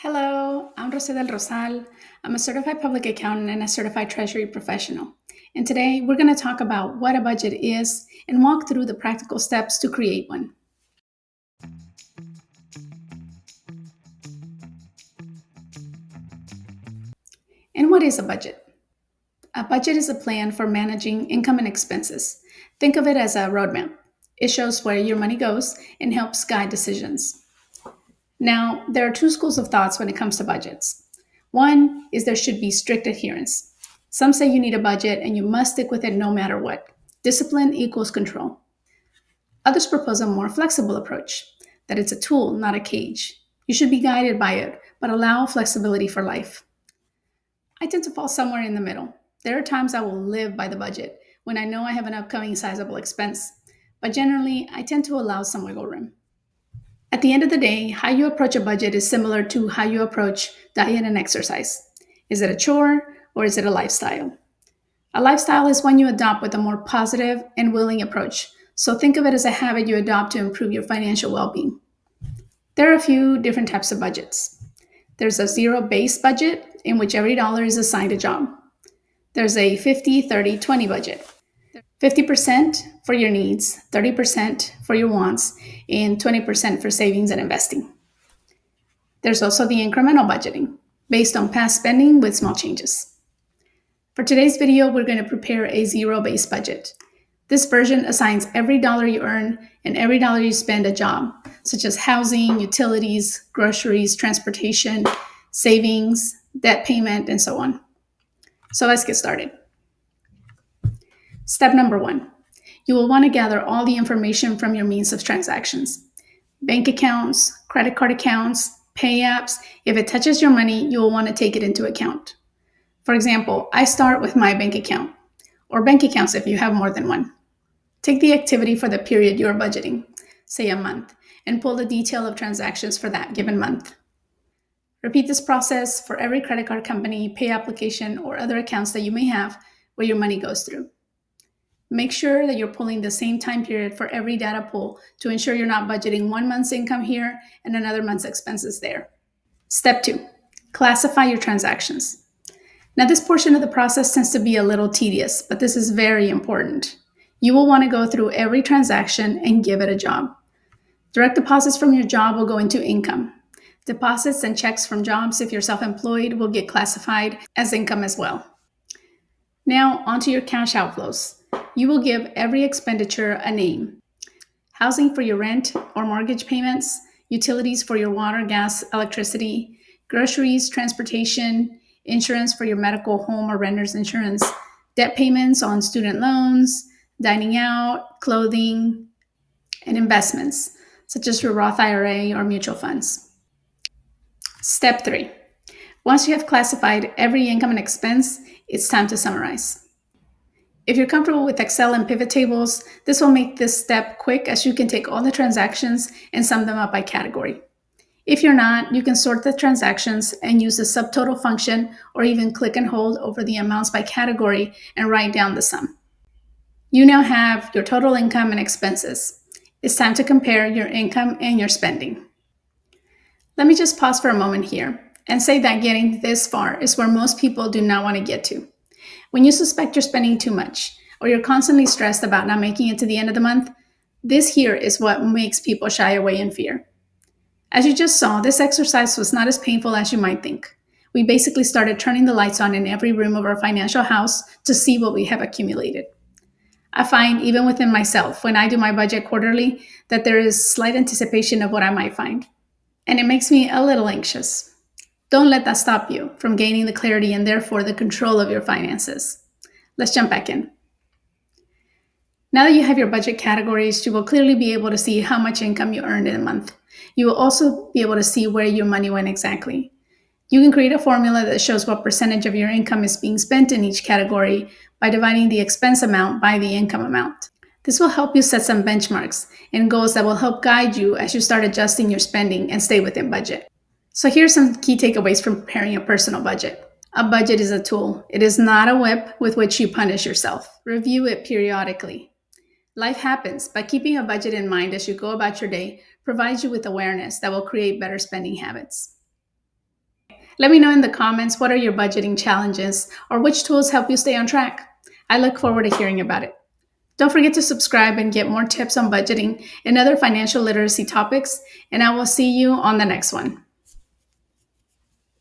Hello, I'm Rosa del Rosal. I'm a certified public accountant and a certified treasury professional. And today we're going to talk about what a budget is and walk through the practical steps to create one. And what is a budget? A budget is a plan for managing income and expenses. Think of it as a roadmap. It shows where your money goes and helps guide decisions. Now, there are two schools of thoughts when it comes to budgets. One is there should be strict adherence. Some say you need a budget and you must stick with it no matter what. Discipline equals control. Others propose a more flexible approach, that it's a tool, not a cage. You should be guided by it, but allow flexibility for life. I tend to fall somewhere in the middle. There are times I will live by the budget when I know I have an upcoming sizable expense, but generally, I tend to allow some wiggle room. At the end of the day, how you approach a budget is similar to how you approach diet and exercise. Is it a chore or is it a lifestyle? A lifestyle is one you adopt with a more positive and willing approach. So think of it as a habit you adopt to improve your financial well being. There are a few different types of budgets. There's a zero based budget in which every dollar is assigned a job. There's a 50-30-20 budget. 50% for your needs, 30% for your wants, and 20% for savings and investing. There's also the incremental budgeting, based on past spending with small changes. For today's video, we're going to prepare a zero-based budget. This version assigns every dollar you earn and every dollar you spend a job, such as housing, utilities, groceries, transportation, savings, debt payment, and so on. So let's get started. Step number one, you will want to gather all the information from your means of transactions. Bank accounts, credit card accounts, pay apps. If it touches your money, you will want to take it into account. For example, I start with my bank account, or bank accounts if you have more than one. Take the activity for the period you are budgeting, say a month, and pull the detail of transactions for that given month. Repeat this process for every credit card company, pay application, or other accounts that you may have where your money goes through. Make sure that you're pulling the same time period for every data pull to ensure you're not budgeting 1 month's income here and another month's expenses there. Step two, classify your transactions. Now, this portion of the process tends to be a little tedious, but this is very important. You will want to go through every transaction and give it a job. Direct deposits from your job will go into income. Deposits and checks from jobs, if you're self-employed, will get classified as income as well. Now, onto your cash outflows. You will give every expenditure a name. Housing for your rent or mortgage payments, utilities for your water, gas, electricity, groceries, transportation, insurance for your medical, home, or renter's insurance, debt payments on student loans, dining out, clothing, and investments, such as your Roth IRA or mutual funds. Step three, once you have classified every income and expense, it's time to summarize. If you're comfortable with Excel and pivot tables, this will make this step quick as you can take all the transactions and sum them up by category. If you're not, you can sort the transactions and use the subtotal function or even click and hold over the amounts by category and write down the sum. You now have your total income and expenses. It's time to compare your income and your spending. Let me just pause for a moment here and say that getting this far is where most people do not want to get to. When you suspect you're spending too much or you're constantly stressed about not making it to the end of the month, this here is what makes people shy away in fear. As you just saw, this exercise was not as painful as you might think. We basically started turning the lights on in every room of our financial house to see what we have accumulated. I find, even within myself, when I do my budget quarterly, that there is slight anticipation of what I might find. And it makes me a little anxious. Don't let that stop you from gaining the clarity and therefore the control of your finances. Let's jump back in. Now that you have your budget categories, you will clearly be able to see how much income you earned in a month. You will also be able to see where your money went exactly. You can create a formula that shows what percentage of your income is being spent in each category by dividing the expense amount by the income amount. This will help you set some benchmarks and goals that will help guide you as you start adjusting your spending and stay within budget. So here's some key takeaways from preparing a personal budget. A budget is a tool. It is not a whip with which you punish yourself. Review it periodically. Life happens, but keeping a budget in mind as you go about your day provides you with awareness that will create better spending habits. Let me know in the comments what are your budgeting challenges or which tools help you stay on track. I look forward to hearing about it. Don't forget to subscribe and get more tips on budgeting and other financial literacy topics, and I will see you on the next one.